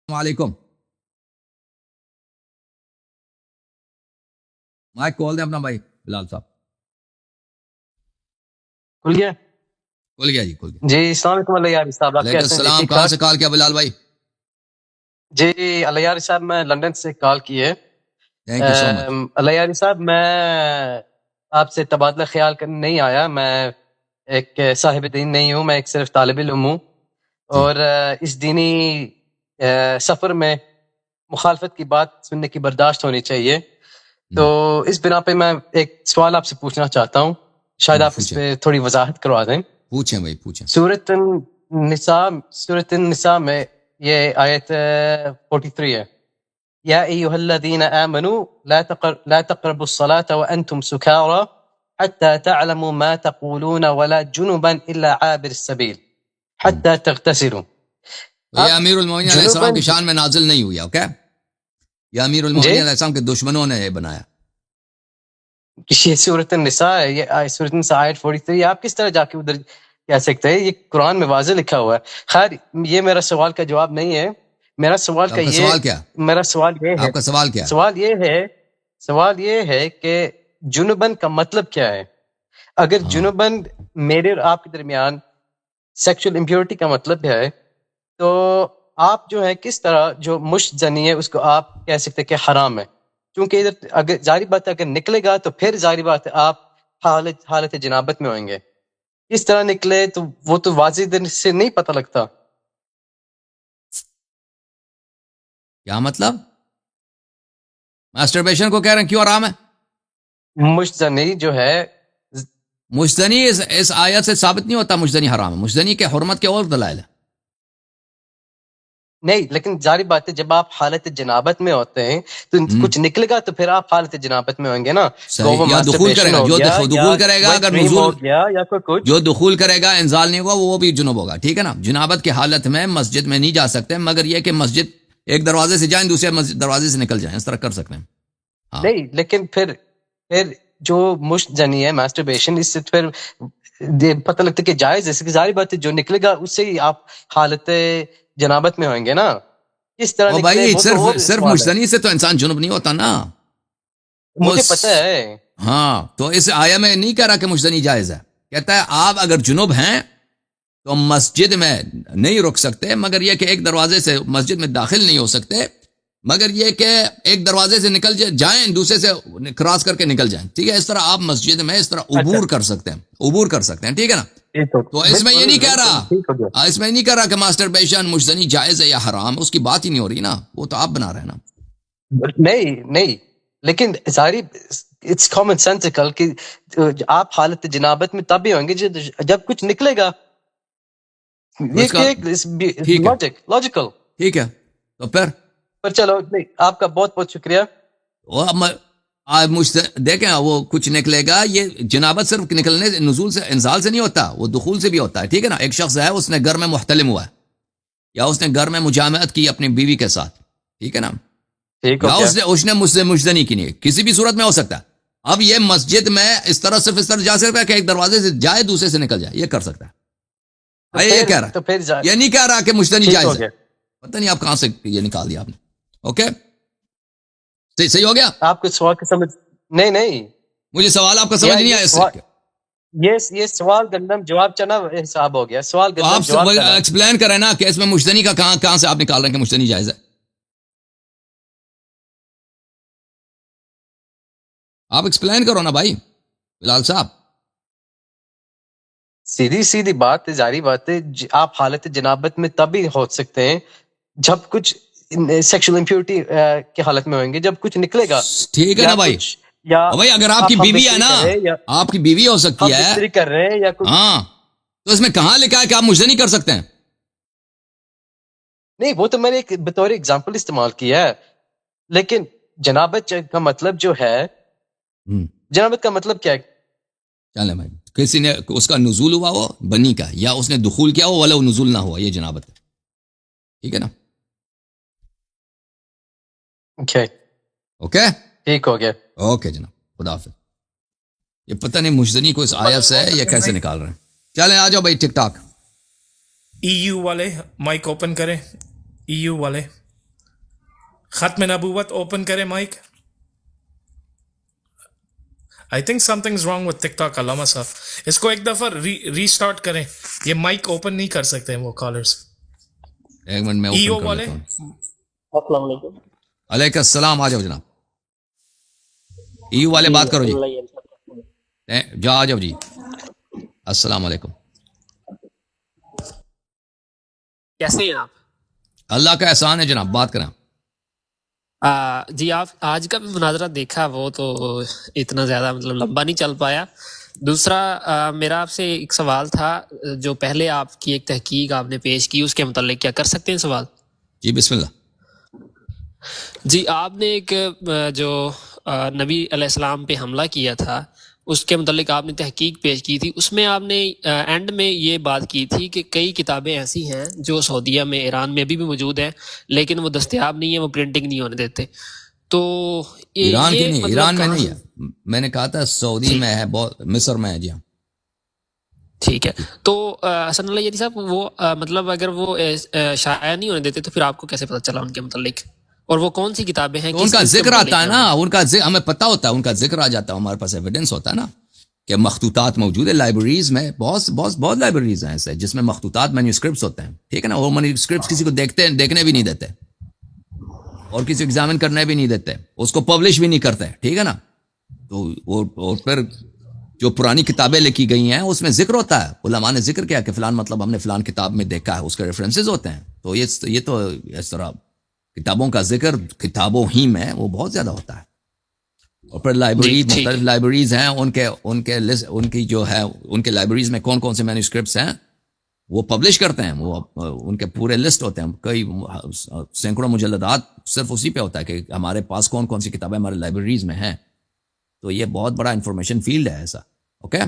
السلام علیکم. مائک کھول دیں اپنا بھائی بلال صاحب. کھل گیا کھل گیا جی, کھل گیا. جی. السلام علیکم اللہ یاری صاحب, آپ وعلیکم کیسے ہیں جی؟ السلام. ٹھیک کہاں ٹھاک سے کال کیا بلال بھائی؟ جی. اللہ یاری صاحب میں لندن سے کال کی ہے. تھینک یو سو مچ. اللہ یاری صاحب میں آپ سے تبادلہ خیال کرنے نہیں آیا. میں ایک صاحب دین نہیں ہوں, میں ایک صرف طالب علم ہوں, اور اس دینی سفر میں مخالفت کی بات سننے کی برداشت ہونی چاہیے. تو اس بنا پہ میں ایک سوال آپ سے پوچھنا چاہتا ہوں, شاید آپ اس پہ تھوڑی وضاحت کروا دیں. پوچھیں بھائی پوچھیں. سورۃ النساء میں یہ آیت 43 ہے, یا ایھا الذین آمنوا لا تقربوا الصلاة وانتم سکارى حتى تعلموا ما تقولون ولا جنبا الا عابر السبیل حتى تغتسلوا. یہ امیر المومنین علیہ السلام کی شان میں نازل نہیں ہوئی. اوکے, یہ امیر المومنین علیہ السلام کے دشمنوں نے یہ بنایا. یہ سورۃ النساء ہے, یہ سورۃ النساء آیت 43. آپ کس طرح جا کے ادھر کہہ سکتے ہیں؟ یہ قرآن میں واضح لکھا ہوا ہے. خیر یہ میرا سوال کا جواب نہیں ہے. میرا سوال کا یہ سوال کیا؟ میرا سوال یہ ہے, آپ کا سوال کیا؟ سوال یہ ہے کہ جنبن کا مطلب کیا ہے؟ اگر جنبن میرے اور آپ کے درمیان سیکشل امپیورٹی کا مطلب ہے, تو آپ جو ہے کس طرح جو مشت زنی ہے اس کو آپ کہہ سکتے کہ حرام ہے؟ کیونکہ ادھر اگر ظاہری بات ہے اگر نکلے گا تو پھر ظاہری بات ہے آپ حالت جنابت میں ہوئیں گے. اس طرح نکلے تو وہ تو واضح دن سے نہیں پتہ لگتا. کیا مطلب؟ ماسٹربیشن کو کہہ رہے ہیں کیوں حرام ہے؟ مشتزنی جو ہے, مشتنی اس آیت سے ثابت نہیں ہوتا مشتنی حرام ہے. مشتنی کے حرمت کے اور دلائل ہے. نہیں, لیکن ظاہری بات ہے جب آپ حالت جنابت میں ہوتے ہیں تو کچھ نکلے گا تو پھر آپ حالت جنابت میں ہوئیں گے نا. یا دخول کرے گا, جو دخول کرے گا, اگر نزول ہو گیا یا کوئی کچھ, جو دخول کرے گا انزال نہیں ہوگا وہ بھی جنوب ہوگا. ٹھیک ہے نا. جنابت کی حالت میں مسجد میں نہیں جا سکتے, مگر یہ کہ مسجد ایک دروازے سے جائیں دوسرے دروازے سے نکل جائیں, اس طرح کر سکتے ہیں. نہیں, لیکن پھر جو مشت جنی ہے ماسٹربیشن, اس سے پھر پتہ لگتا ہے کہ جائز ہے. ظاہری بات ہے جو نکلے گا اس سے ہی آپ حالت جنابت میں ہوئیں گے نا. اس طرح نکلے بھائی وہ تو صرف مشتنی سے تو انسان جنوب نہیں ہوتا نا. مجھے پتہ ہے. ہاں, تو اس آیا میں نہیں کہہ رہا کہ مشتنی جائز ہے. کہتا ہے آپ اگر جنوب ہیں تو مسجد میں نہیں رک سکتے, مگر یہ کہ ایک دروازے سے مسجد میں داخل نہیں ہو سکتے, مگر یہ کہ ایک دروازے سے نکل جائیں دوسرے سے کراس کر کے نکل جائیں. ٹھیک ہے, اس طرح آپ مسجد میں اس طرح عبور کر سکتے ہیں, عبور کر سکتے ہیں. ٹھیک ہے نا. تو اس میں یہ نہیں کہہ رہا, اس میں نہیں کہہ رہا کہ ماسٹربیشن مشتنی جائز ہے یا حرام, اس کی بات ہی نہیں ہو رہی نا, وہ تو آپ بنا رہے ہیں نا. نہیں, لیکن ظاہری اٹس کامن سینسیکل کہ آپ حالت جنابت میں تب بھی ہوں گے جب کچھ نکلے گا. لاجیکل. ٹھیک ہے, تو پر چلو نہیں, آپ کا بہت بہت شکریہ. دیکھیں وہ کچھ نکلے گا, یہ جنابت صرف نکلنے سے نزول سے انزال سے نہیں ہوتا, وہ دخول سے بھی ہوتا ہے. ٹھیک ہے نا. ایک شخص ہے اس نے گھر میں محتلم ہوا ہے, یا اس نے گھر میں مجامعت کی اپنی بیوی کے ساتھ, ٹھیک ہے نا, یا اس نے مجھ سے مجدنی کی نہیں, کسی بھی صورت میں ہو سکتا ہے. اب یہ مسجد میں اس طرح صرف اس طرح جا سکتا ہے کہ ایک دروازے سے جائے دوسرے سے نکل جائے, یہ کر سکتا ہے. یہ کہہ رہا ہے, یہ نہیں کہہ رہا کہ مجدنی جائز ہے. پتہ نہیں آپ کہاں سے یہ نکال دیا آپ نے. اوکے, صحیح ہو گیا. آپ کو سوال کا سمجھ نہیں, مجھے سوال آپ کا سمجھ نہیں آیا. یہ سوال گندم جواب چنا حساب ہو گیا. سوال گندم آپ جواب چنا. ایکسپلین کریں نا کہ اس میں مشتنی کا کہاں سے آپ نکال رہے ہیں کہ مشتنی جائز ہے. آپ ایکسپلین کرو نا بھائی بلال صاحب. سیدھی بات ہے, ظاہری بات ہے, آپ حالت جنابت میں تب ہی ہو سکتے ہیں جب کچھ سیکشل امپیورٹی کی حالت میں ہوئیں گے, جب کچھ نکلے گا. ٹھیک ہے نا بھائی. بھائی اگر آپ کی بیوی ہے نا, آپ کی بیوی ہو سکتی ہے, بستری کر رہے ہیں یا کچھ, ہاں, تو اس میں کہاں لکھا ہے کہ آپ مجدنی کر سکتے ہیں؟ نہیں, وہ تو میں نے ایک بطور ایگزامپل استعمال کیا ہے. لیکن جنابت کا مطلب جو ہے, جنابت کا مطلب کیا ہے؟ چلیں بھائی, کسی نے اس کا نزول ہوا ہو بنی کا, یا اس نے دخول کیا ہو والا نزول نہ ہوا, یہ جنابت ہے. ٹھیک ہے نا. اوکے, ٹھیک ہو گیا. اوکے جناب, خدا حافظ. یہ پتہ نہیں مجدنی کو اس آیت سے ہے یہ کیسے نکال رہے ہیں. چلیں آ جاؤ بھائی ٹک ٹاک. ای یو والے مائک اوپن کریں, ای یو والے. ختم نبوت اوپن کرے mic. I think something is wrong with TikTok. علامہ صاحب اس کو ایک دفعہ ری اسٹارٹ کریں. یہ مائک اوپن نہیں کر سکتے وہ کالرز. ایک منٹ میں ای او اوپن کر والے لیتا ہوں. السلام علیکم. علیکم السلام. آ جاؤ جناب. ایو والے بات کرو جی. جا آ جاؤ جی. السلام علیکم. کیسے ہیں آپ؟ اللہ کا احسان ہے جناب. بات کریں. جی آپ آج کا بھی مناظرہ دیکھا وہ تو اتنا زیادہ مطلب لمبا نہیں چل پایا. دوسرا میرا آپ سے ایک سوال تھا. جو پہلے آپ کی ایک تحقیق آپ نے پیش کی اس کے متعلق کیا کر سکتے ہیں سوال؟ جی بسم اللہ. جی آپ نے ایک جو نبی علیہ السلام پہ حملہ کیا تھا اس کے متعلق آپ نے تحقیق پیش کی تھی. اس میں آپ نے اینڈ میں یہ بات کی تھی کہ کئی کتابیں ایسی ہیں جو سعودیہ میں ایران میں ابھی بھی موجود ہیں لیکن وہ دستیاب نہیں ہیں, وہ پرنٹنگ نہیں ہونے دیتے. تو ایران کی نہیں, مطلب ایران میں کہاں نہیں سے؟ ہے. میں نے کہا تھا سعودی میں ہے, بہت مصر میں ہے. جی ہاں ٹھیک ہے. تو حسن اللہ یدی صاحب وہ مطلب اگر وہ شائع نہیں ہونے دیتے تو پھر آپ کو کیسے پتہ چلا ان کے متعلق, اور وہ کون سی کتابیں ہیں؟ تو ان کا ذکر آتا ہے نا, ان کا ہمیں پتہ ہوتا ہے, ان کا ذکر آ جاتا ہے, ہمارے پاس ایویڈنس ہوتا ہے نا کہ مخطوطات موجود ہے لائبریریز میں. بہت لائبریریز ہیں ایسے جس میں مخطوطات مینیوسکرپٹس ہوتے ہیں. ٹھیک ہے نا. وہ مینیوسکرپٹس کسی کو دیکھنے بھی نہیں دیتے اور کسی کو ایگزامن کرنے بھی نہیں دیتے, اس کو پبلش بھی نہیں کرتے. ٹھیک ہے نا. تو اور پھر جو پرانی کتابیں لکھی گئی ہیں اس میں ذکر ہوتا ہے, علماء نے ذکر کیا کہ فلان مطلب ہم نے فلان کتاب میں دیکھا ہے, اس کے ریفرنسز ہوتے ہیں. تو یہ تو اس طرح کتابوں کا ذکر کتابوں ہی میں وہ بہت زیادہ ہوتا ہے. اور پھر لائبریری مختلف لائبریریز ہیں, ان کی جو ہے ان کے لائبریریز میں کون کون سے مینیوسکرپٹس ہیں وہ پبلش کرتے ہیں. وہ ان کے پورے لسٹ ہوتے ہیں, کئی سینکڑوں مجلدات صرف اسی پہ ہوتا ہے کہ ہمارے پاس کون کون سی کتابیں ہمارے لائبریریز میں ہیں. تو یہ بہت بڑا انفارمیشن فیلڈ ہے ایسا. اوکے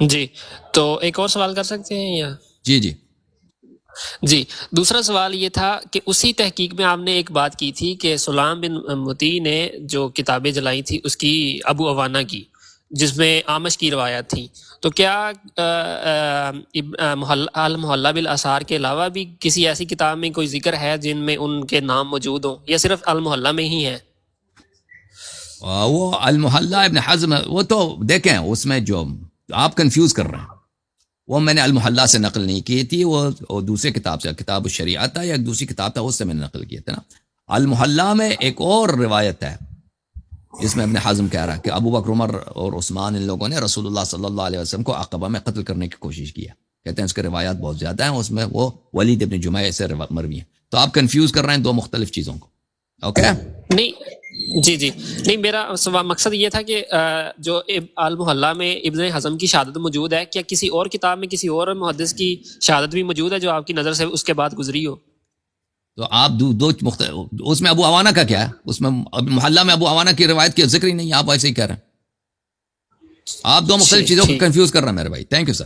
جی. تو ایک اور سوال کر سکتے ہیں یا؟ جی جی جی. دوسرا سوال یہ تھا کہ اسی تحقیق میں آپ نے ایک بات کی تھی کہ سلام بن متی نے جو کتابیں جلائی تھی اس کی ابو عوانہ کی جس میں آمش کی روایات تھی. تو کیا المحلہ بالآثار کے علاوہ بھی کسی ایسی کتاب میں کوئی ذکر ہے جن میں ان کے نام موجود ہوں, یا صرف المحلہ میں ہی ہے؟ وہ المحلہ ابن حزم, وہ تو دیکھیں اس میں جو آپ کنفیوز کر رہے ہیں وہ میں نے المحلہ سے نقل نہیں کی تھی, وہ دوسرے کتاب سے, کتاب الشریعہ تھا یا ایک دوسری کتاب تھا, اس سے میں نے نقل کیا تھا نا. المحلہ میں ایک اور روایت ہے جس میں ابن حزم کہہ رہا ہے کہ ابو بکر عمر اور عثمان ان لوگوں نے رسول اللہ صلی اللہ علیہ وسلم کو عقبہ میں قتل کرنے کی کوشش کیا. کہتے ہیں اس کے روایات بہت زیادہ ہیں, اس میں وہ ولید ابن جمعہ سے مروی ہیں. تو آپ کنفیوز کر رہے ہیں دو مختلف چیزوں کو. اوکے نہیں جی نہیں, میرا مقصد یہ تھا کہ جو المحلہ میں ابن حزم کی شہادت موجود ہے, کیا کسی اور کتاب میں کسی اور محدث کی شہادت بھی موجود ہے جو آپ کی نظر سے اس کے بعد گزری ہو؟ تو آپ دو مختلف, اس میں ابو عوانہ کا کیا ہے, اس میں محلہ میں ابو عوانہ کی روایت کی ذکر ہی نہیں. آپ ایسے ہی کہہ رہے ہیں, آپ دو مختلف چیزوں کو کنفیوز کر رہے ہیں میرے بھائی. Thank you sir.